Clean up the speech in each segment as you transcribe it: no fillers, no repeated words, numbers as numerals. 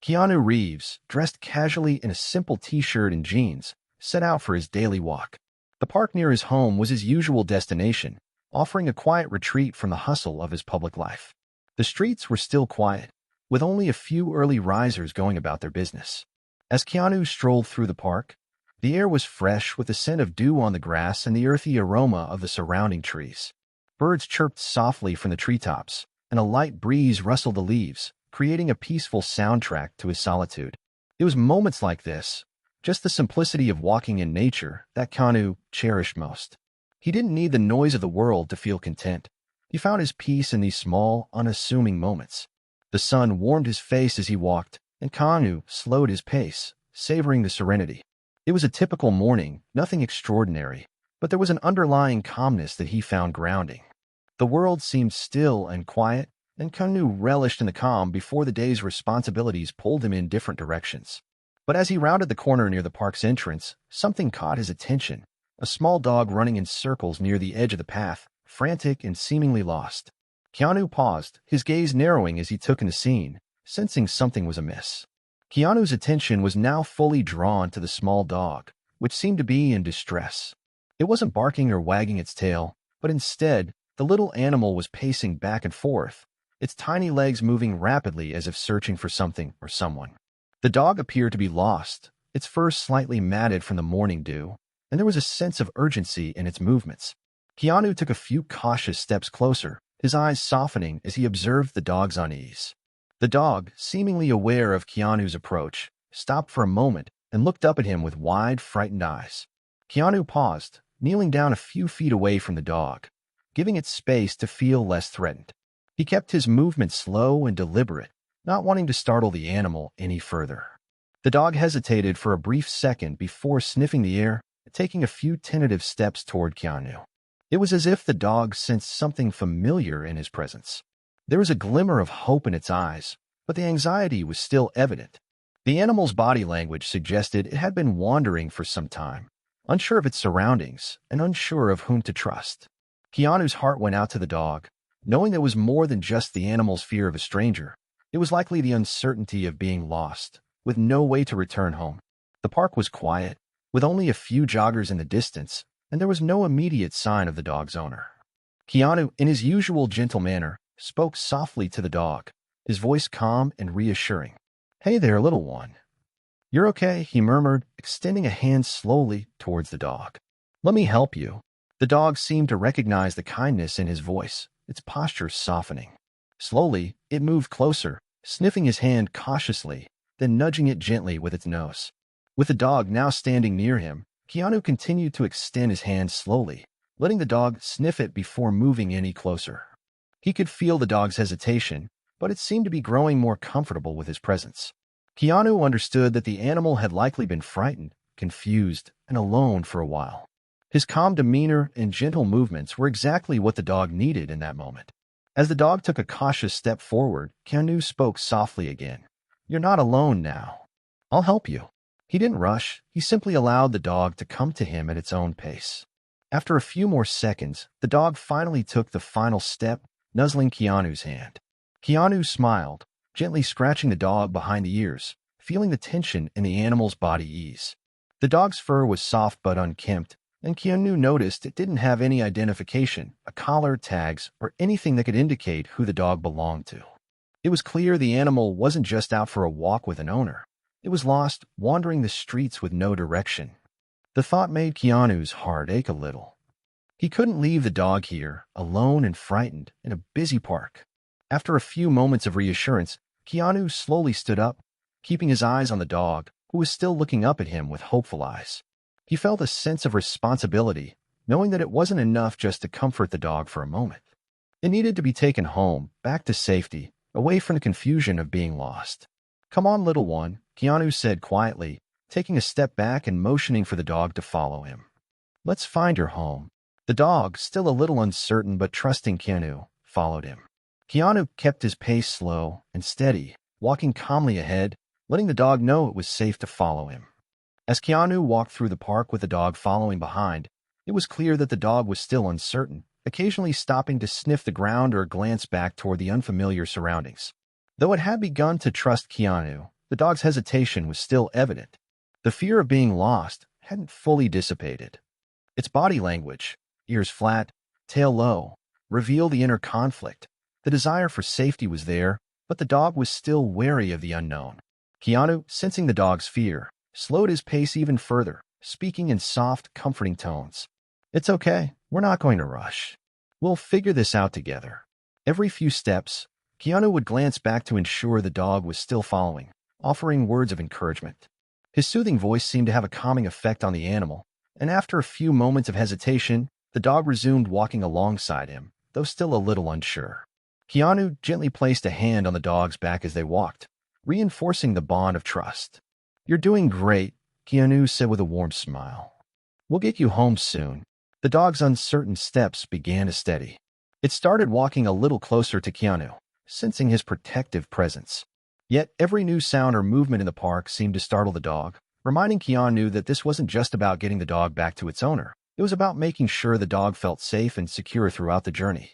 Keanu Reeves, dressed casually in a simple t-shirt and jeans, set out for his daily walk. The park near his home was his usual destination, offering a quiet retreat from the hustle of his public life. The streets were still quiet, with only a few early risers going about their business. As Keanu strolled through the park, the air was fresh with the scent of dew on the grass and the earthy aroma of the surrounding trees. Birds chirped softly from the treetops, and a light breeze rustled the leaves, creating a peaceful soundtrack to his solitude. It was moments like this, just the simplicity of walking in nature, that Keanu cherished most. He didn't need the noise of the world to feel content. He found his peace in these small, unassuming moments. The sun warmed his face as he walked, and Keanu slowed his pace, savoring the serenity. It was a typical morning, nothing extraordinary, but there was an underlying calmness that he found grounding. The world seemed still and quiet, and Keanu relished in the calm before the day's responsibilities pulled him in different directions. But as he rounded the corner near the park's entrance, something caught his attention. A small dog running in circles near the edge of the path, frantic and seemingly lost. Keanu paused, his gaze narrowing as he took in the scene, sensing something was amiss. Keanu's attention was now fully drawn to the small dog, which seemed to be in distress. It wasn't barking or wagging its tail, but instead, the little animal was pacing back and forth, its tiny legs moving rapidly as if searching for something or someone. The dog appeared to be lost, its fur slightly matted from the morning dew, and there was a sense of urgency in its movements. Keanu took a few cautious steps closer, his eyes softening as he observed the dog's unease. The dog, seemingly aware of Keanu's approach, stopped for a moment and looked up at him with wide, frightened eyes. Keanu paused, kneeling down a few feet away from the dog, giving it space to feel less threatened. He kept his movements slow and deliberate, not wanting to startle the animal any further. The dog hesitated for a brief second before sniffing the air and taking a few tentative steps toward Keanu. It was as if the dog sensed something familiar in his presence. There was a glimmer of hope in its eyes, but the anxiety was still evident. The animal's body language suggested it had been wandering for some time, unsure of its surroundings and unsure of whom to trust. Keanu's heart went out to the dog, knowing there was more than just the animal's fear of a stranger. It was likely the uncertainty of being lost, with no way to return home. The park was quiet, with only a few joggers in the distance, and there was no immediate sign of the dog's owner. Keanu, in his usual gentle manner, spoke softly to the dog, his voice calm and reassuring. "Hey there, little one. You're okay," he murmured, extending a hand slowly towards the dog. "Let me help you." The dog seemed to recognize the kindness in his voice, its posture softening. Slowly, it moved closer, sniffing his hand cautiously, then nudging it gently with its nose. With the dog now standing near him, Keanu continued to extend his hand slowly, letting the dog sniff it before moving any closer. He could feel the dog's hesitation, but it seemed to be growing more comfortable with his presence. Keanu understood that the animal had likely been frightened, confused, and alone for a while. His calm demeanor and gentle movements were exactly what the dog needed in that moment. As the dog took a cautious step forward, Keanu spoke softly again. "You're not alone now. I'll help you." He didn't rush, he simply allowed the dog to come to him at its own pace. After a few more seconds, the dog finally took the final step, nuzzling Keanu's hand. Keanu smiled, gently scratching the dog behind the ears, feeling the tension in the animal's body ease. The dog's fur was soft but unkempt, and Keanu noticed it didn't have any identification, a collar, tags, or anything that could indicate who the dog belonged to. It was clear the animal wasn't just out for a walk with an owner. It was lost, wandering the streets with no direction. The thought made Keanu's heart ache a little. He couldn't leave the dog here, alone and frightened, in a busy park. After a few moments of reassurance, Keanu slowly stood up, keeping his eyes on the dog, who was still looking up at him with hopeful eyes. He felt a sense of responsibility, knowing that it wasn't enough just to comfort the dog for a moment. It needed to be taken home, back to safety, away from the confusion of being lost. "Come on, little one," Keanu said quietly, taking a step back and motioning for the dog to follow him. "Let's find your home." The dog, still a little uncertain but trusting Keanu, followed him. Keanu kept his pace slow and steady, walking calmly ahead, letting the dog know it was safe to follow him. As Keanu walked through the park with the dog following behind, it was clear that the dog was still uncertain, occasionally stopping to sniff the ground or glance back toward the unfamiliar surroundings. Though it had begun to trust Keanu, the dog's hesitation was still evident. The fear of being lost hadn't fully dissipated. Its body language, ears flat, tail low, revealed the inner conflict. The desire for safety was there, but the dog was still wary of the unknown. Keanu, sensing the dog's fear, slowed his pace even further, speaking in soft, comforting tones. "It's okay. We're not going to rush. We'll figure this out together." Every few steps, Keanu would glance back to ensure the dog was still following, offering words of encouragement. His soothing voice seemed to have a calming effect on the animal, and after a few moments of hesitation, the dog resumed walking alongside him, though still a little unsure. Keanu gently placed a hand on the dog's back as they walked, reinforcing the bond of trust. "You're doing great," Keanu said with a warm smile. "We'll get you home soon." The dog's uncertain steps began to steady. It started walking a little closer to Keanu, sensing his protective presence. Yet every new sound or movement in the park seemed to startle the dog, reminding Keanu that this wasn't just about getting the dog back to its owner. It was about making sure the dog felt safe and secure throughout the journey.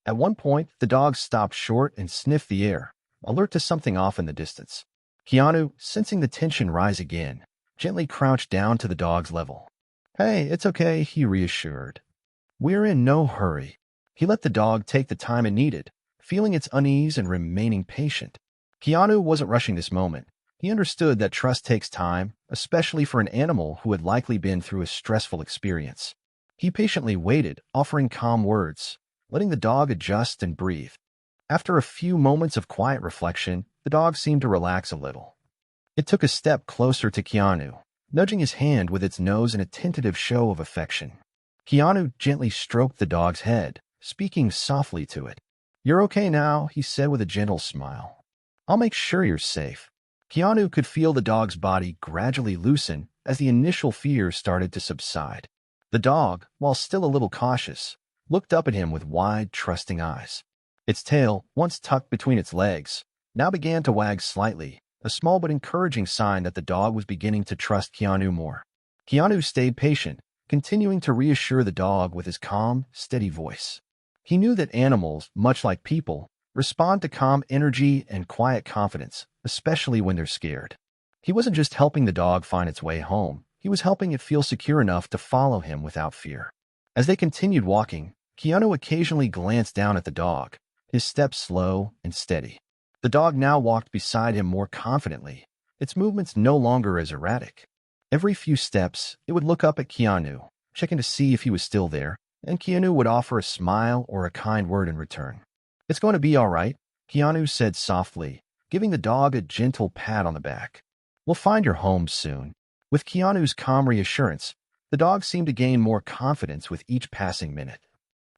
At one point, the dog stopped short and sniffed the air, alert to something off in the distance. Keanu, sensing the tension rise again, gently crouched down to the dog's level. "Hey, it's okay," he reassured. "We're in no hurry." He let the dog take the time it needed, feeling its unease and remaining patient. Keanu wasn't rushing this moment. He understood that trust takes time, especially for an animal who had likely been through a stressful experience. He patiently waited, offering calm words, letting the dog adjust and breathe. After a few moments of quiet reflection, the dog seemed to relax a little. It took a step closer to Keanu, nudging his hand with its nose in a tentative show of affection. Keanu gently stroked the dog's head, speaking softly to it. "You're okay now," he said with a gentle smile. "I'll make sure you're safe." Keanu could feel the dog's body gradually loosen as the initial fear started to subside. The dog, while still a little cautious, looked up at him with wide, trusting eyes. Its tail, once tucked between its legs, now began to wag slightly, a small but encouraging sign that the dog was beginning to trust Keanu more. Keanu stayed patient, continuing to reassure the dog with his calm, steady voice. He knew that animals, much like people, respond to calm energy and quiet confidence, especially when they're scared. He wasn't just helping the dog find its way home, he was helping it feel secure enough to follow him without fear. As they continued walking, Keanu occasionally glanced down at the dog, his steps slow and steady. The dog now walked beside him more confidently, its movements no longer as erratic. Every few steps, it would look up at Keanu, checking to see if he was still there, and Keanu would offer a smile or a kind word in return. "It's going to be all right," Keanu said softly, giving the dog a gentle pat on the back. "We'll find your home soon." With Keanu's calm reassurance, the dog seemed to gain more confidence with each passing minute.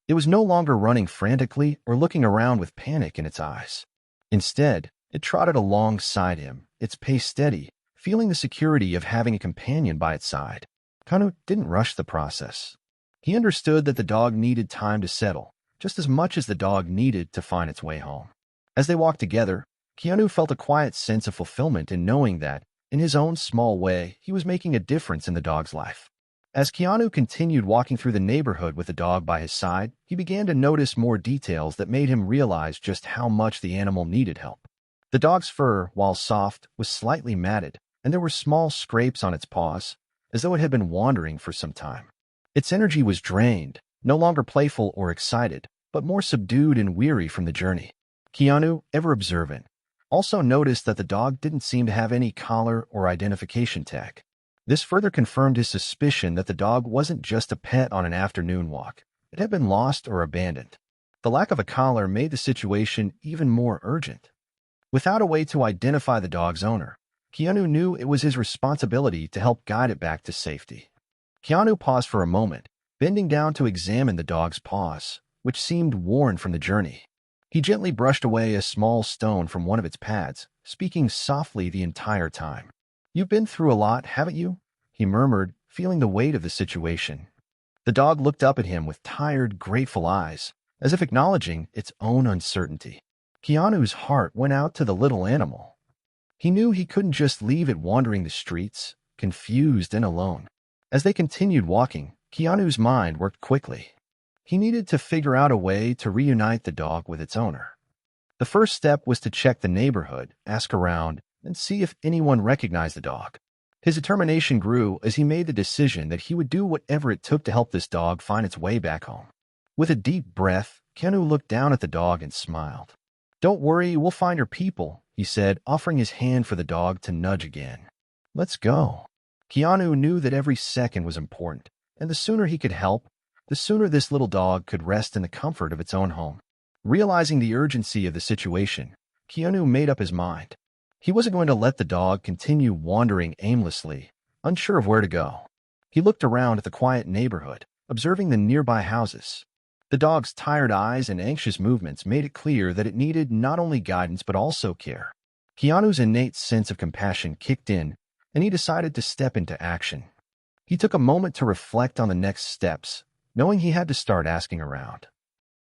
It was no longer running frantically or looking around with panic in its eyes. Instead, it trotted alongside him, its pace steady, feeling the security of having a companion by its side. Keanu didn't rush the process. He understood that the dog needed time to settle, just as much as the dog needed to find its way home. As they walked together, Keanu felt a quiet sense of fulfillment in knowing that, in his own small way, he was making a difference in the dog's life. As Keanu continued walking through the neighborhood with the dog by his side, he began to notice more details that made him realize just how much the animal needed help. The dog's fur, while soft, was slightly matted, and there were small scrapes on its paws, as though it had been wandering for some time. Its energy was drained, no longer playful or excited, but more subdued and weary from the journey. Keanu, ever observant, also noticed that the dog didn't seem to have any collar or identification tag. This further confirmed his suspicion that the dog wasn't just a pet on an afternoon walk. It had been lost or abandoned. The lack of a collar made the situation even more urgent. Without a way to identify the dog's owner, Keanu knew it was his responsibility to help guide it back to safety. Keanu paused for a moment, bending down to examine the dog's paws, which seemed worn from the journey. He gently brushed away a small stone from one of its pads, speaking softly the entire time. "You've been through a lot, haven't you?" he murmured, feeling the weight of the situation. The dog looked up at him with tired, grateful eyes, as if acknowledging its own uncertainty. Keanu's heart went out to the little animal. He knew he couldn't just leave it wandering the streets, confused and alone. As they continued walking, Keanu's mind worked quickly. He needed to figure out a way to reunite the dog with its owner. The first step was to check the neighborhood, ask around, and see if anyone recognized the dog. His determination grew as he made the decision that he would do whatever it took to help this dog find its way back home. With a deep breath, Keanu looked down at the dog and smiled. "Don't worry, we'll find your people," he said, offering his hand for the dog to nudge again. "Let's go." Keanu knew that every second was important, and the sooner he could help, the sooner this little dog could rest in the comfort of its own home. Realizing the urgency of the situation, Keanu made up his mind. He wasn't going to let the dog continue wandering aimlessly, unsure of where to go. He looked around at the quiet neighborhood, observing the nearby houses. The dog's tired eyes and anxious movements made it clear that it needed not only guidance but also care. Keanu's innate sense of compassion kicked in, and he decided to step into action. He took a moment to reflect on the next steps, knowing he had to start asking around.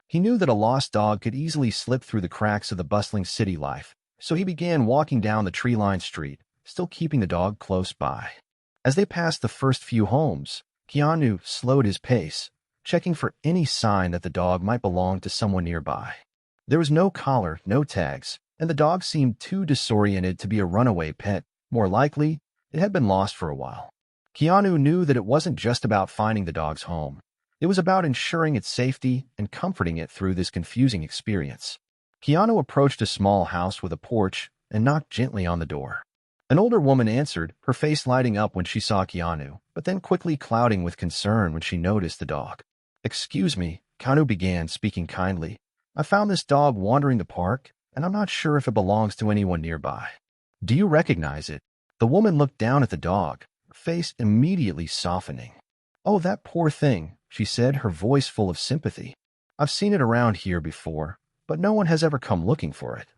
He knew that a lost dog could easily slip through the cracks of the bustling city life, so he began walking down the tree-lined street, still keeping the dog close by. As they passed the first few homes, Keanu slowed his pace, checking for any sign that the dog might belong to someone nearby. There was no collar, no tags, and the dog seemed too disoriented to be a runaway pet. More likely, it had been lost for a while. Keanu knew that it wasn't just about finding the dog's home. It was about ensuring its safety and comforting it through this confusing experience. Keanu approached a small house with a porch and knocked gently on the door. An older woman answered, her face lighting up when she saw Keanu, but then quickly clouding with concern when she noticed the dog. "Excuse me," Keanu began, speaking kindly. "I found this dog wandering the park, and I'm not sure if it belongs to anyone nearby. Do you recognize it?" The woman looked down at the dog, her face immediately softening. "Oh, that poor thing," she said, her voice full of sympathy. "I've seen it around here before, but no one has ever come looking for it.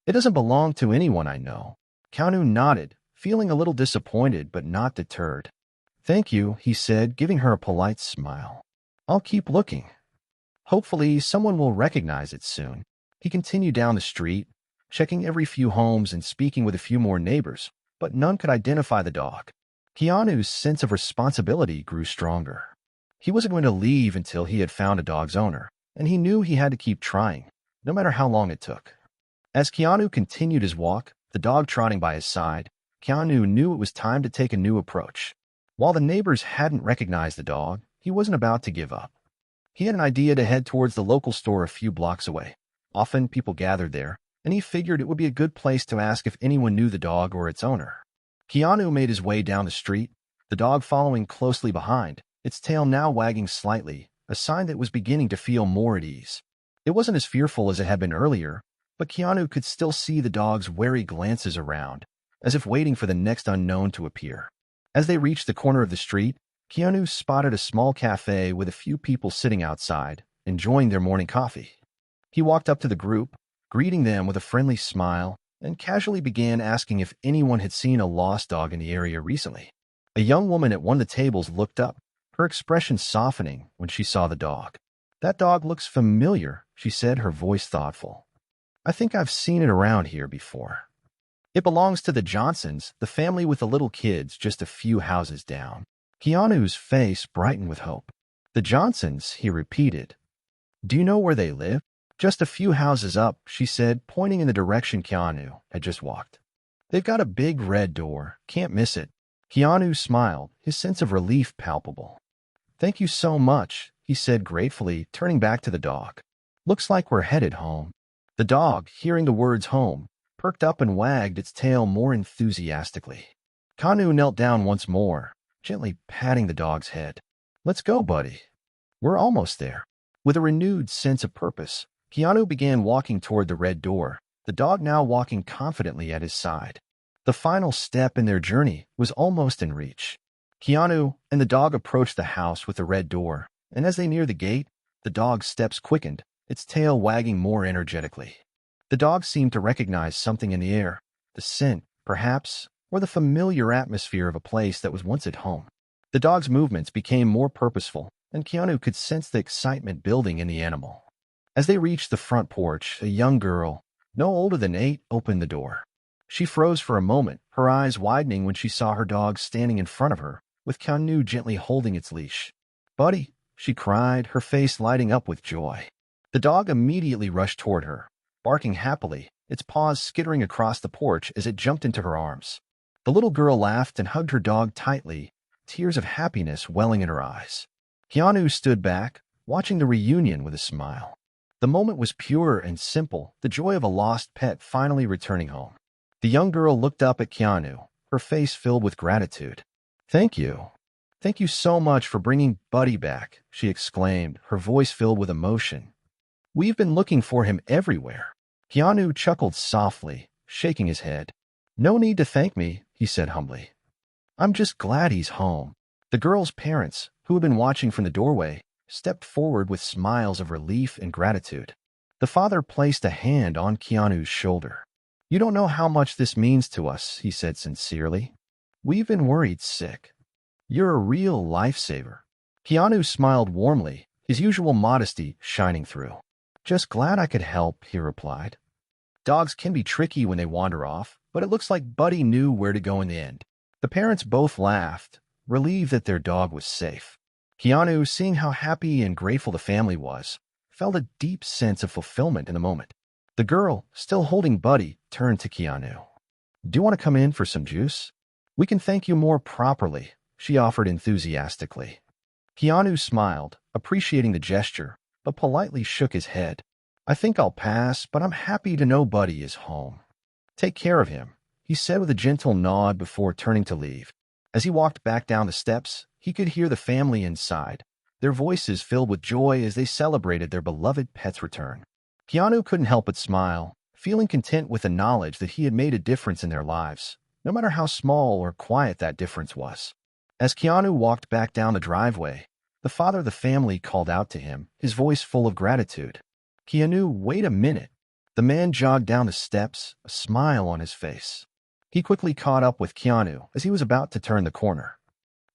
It doesn't belong to anyone I know." Keanu nodded, feeling a little disappointed but not deterred. "Thank you," he said, giving her a polite smile. "I'll keep looking. Hopefully, someone will recognize it soon." He continued down the street, checking every few homes and speaking with a few more neighbors, but none could identify the dog. Keanu's sense of responsibility grew stronger. He wasn't going to leave until he had found a dog's owner, and he knew he had to keep trying, no matter how long it took. As Keanu continued his walk, the dog trotting by his side, Keanu knew it was time to take a new approach. While the neighbors hadn't recognized the dog, he wasn't about to give up. He had an idea to head towards the local store a few blocks away. Often people gathered there, and he figured it would be a good place to ask if anyone knew the dog or its owner. Keanu made his way down the street, the dog following closely behind, its tail now wagging slightly, a sign that it was beginning to feel more at ease. It wasn't as fearful as it had been earlier, but Keanu could still see the dog's wary glances around, as if waiting for the next unknown to appear. As they reached the corner of the street, Keanu spotted a small cafe with a few people sitting outside, enjoying their morning coffee. He walked up to the group, greeting them with a friendly smile, and casually began asking if anyone had seen a lost dog in the area recently. A young woman at one of the tables looked up, her expression softening when she saw the dog. "That dog looks familiar," she said, her voice thoughtful. "I think I've seen it around here before. It belongs to the Johnsons, the family with the little kids just a few houses down." Keanu's face brightened with hope. "The Johnsons," he repeated. "Do you know where they live?" "Just a few houses up," she said, pointing in the direction Keanu had just walked. "They've got a big red door. Can't miss it." Keanu smiled, his sense of relief palpable. "Thank you so much," he said gratefully, turning back to the dog. "Looks like we're headed home." The dog, hearing the words home, perked up and wagged its tail more enthusiastically. Keanu knelt down once more, gently patting the dog's head. "Let's go, buddy. We're almost there." With a renewed sense of purpose, Keanu began walking toward the red door, the dog now walking confidently at his side. The final step in their journey was almost in reach. Keanu and the dog approached the house with the red door, and as they neared the gate, the dog's steps quickened, its tail wagging more energetically. The dog seemed to recognize something in the air, the scent, perhaps, or the familiar atmosphere of a place that was once at home. The dog's movements became more purposeful, and Keanu could sense the excitement building in the animal. As they reached the front porch, a young girl, no older than 8, opened the door. She froze for a moment, her eyes widening when she saw her dog standing in front of her, with Keanu gently holding its leash. "Buddy," she cried, her face lighting up with joy. The dog immediately rushed toward her, barking happily, its paws skittering across the porch as it jumped into her arms. The little girl laughed and hugged her dog tightly, tears of happiness welling in her eyes. Keanu stood back, watching the reunion with a smile. The moment was pure and simple, the joy of a lost pet finally returning home. The young girl looked up at Keanu, her face filled with gratitude. "Thank you. Thank you so much for bringing Buddy back," she exclaimed, her voice filled with emotion. "We've been looking for him everywhere." Keanu chuckled softly, shaking his head. "No need to thank me," he said humbly. "I'm just glad he's home." The girl's parents, who had been watching from the doorway, stepped forward with smiles of relief and gratitude. The father placed a hand on Keanu's shoulder. "You don't know how much this means to us," he said sincerely. "We've been worried sick. You're a real lifesaver." Keanu smiled warmly, his usual modesty shining through. "Just glad I could help," he replied. Dogs can be tricky when they wander off, but it looks like Buddy knew where to go in the end. The parents both laughed, relieved that their dog was safe. Keanu, seeing how happy and grateful the family was, felt a deep sense of fulfillment in the moment. The girl, still holding Buddy, turned to Keanu. "Do you want to come in for some juice? We can thank you more properly," she offered enthusiastically. Keanu smiled, appreciating the gesture, but politely shook his head. "I think I'll pass, but I'm happy to know Buddy is home." "Take care of him," he said with a gentle nod before turning to leave. As he walked back down the steps, he could hear the family inside, their voices filled with joy as they celebrated their beloved pet's return. Keanu couldn't help but smile, feeling content with the knowledge that he had made a difference in their lives, no matter how small or quiet that difference was. As Keanu walked back down the driveway, the father of the family called out to him, his voice full of gratitude. "Keanu, wait a minute." The man jogged down the steps, a smile on his face. He quickly caught up with Keanu as he was about to turn the corner.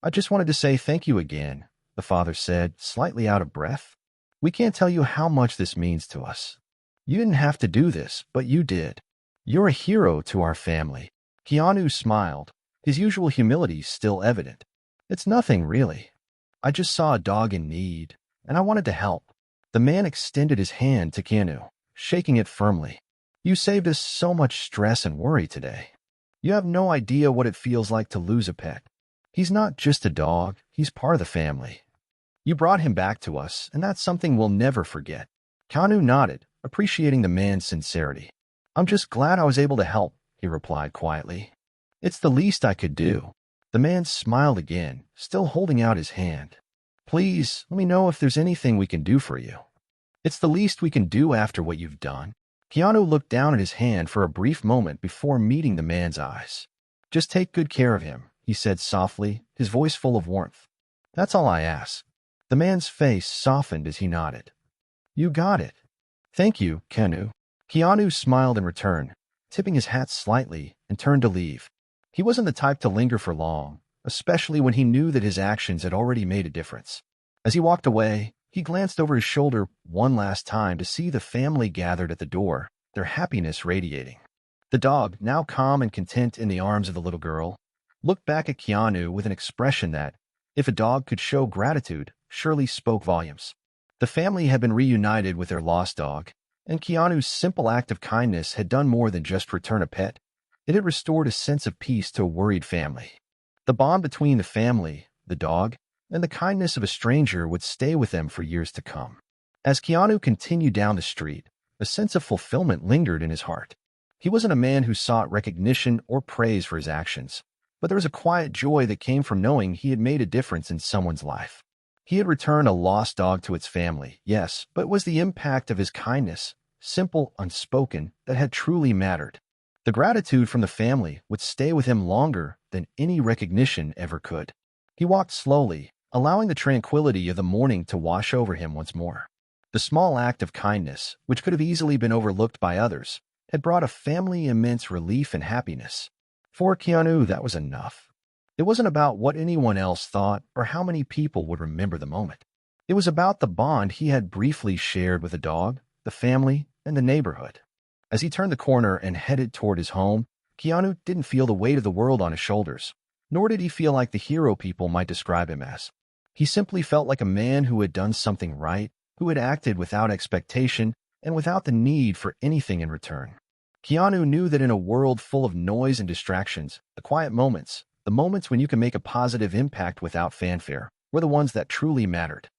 "I just wanted to say thank you again," the father said, slightly out of breath. "We can't tell you how much this means to us. You didn't have to do this, but you did. You're a hero to our family." Keanu smiled, his usual humility still evident. "It's nothing, really. I just saw a dog in need, and I wanted to help." The man extended his hand to Keanu, shaking it firmly. "You saved us so much stress and worry today. You have no idea what it feels like to lose a pet. He's not just a dog, he's part of the family. You brought him back to us, and that's something we'll never forget." Keanu nodded, appreciating the man's sincerity. "I'm just glad I was able to help," he replied quietly. "It's the least I could do." The man smiled again, still holding out his hand. "Please, let me know if there's anything we can do for you." "It's the least we can do after what you've done." Keanu looked down at his hand for a brief moment before meeting the man's eyes. "Just take good care of him," he said softly, his voice full of warmth. "That's all I ask." The man's face softened as he nodded. "You got it." "Thank you, Keanu." Keanu smiled in return, tipping his hat slightly, and turned to leave. He wasn't the type to linger for long, especially when he knew that his actions had already made a difference. As he walked away, he glanced over his shoulder one last time to see the family gathered at the door, their happiness radiating. The dog, now calm and content in the arms of the little girl, looked back at Keanu with an expression that, if a dog could show gratitude, surely spoke volumes. The family had been reunited with their lost dog, and Keanu's simple act of kindness had done more than just return a pet. It had restored a sense of peace to a worried family. The bond between the family, the dog, and the kindness of a stranger would stay with them for years to come. As Keanu continued down the street, a sense of fulfillment lingered in his heart. He wasn't a man who sought recognition or praise for his actions, but there was a quiet joy that came from knowing he had made a difference in someone's life. He had returned a lost dog to its family, yes, but it was the impact of his kindness, simple, unspoken, that had truly mattered. The gratitude from the family would stay with him longer than any recognition ever could. He walked slowly, allowing the tranquility of the morning to wash over him once more. The small act of kindness, which could have easily been overlooked by others, had brought a family immense relief and happiness. For Keanu, that was enough. It wasn't about what anyone else thought or how many people would remember the moment. It was about the bond he had briefly shared with the dog, the family, and the neighborhood. As he turned the corner and headed toward his home, Keanu didn't feel the weight of the world on his shoulders, nor did he feel like the hero people might describe him as. He simply felt like a man who had done something right, who had acted without expectation and without the need for anything in return. Keanu knew that in a world full of noise and distractions, the quiet moments, the moments when you can make a positive impact without fanfare, were the ones that truly mattered.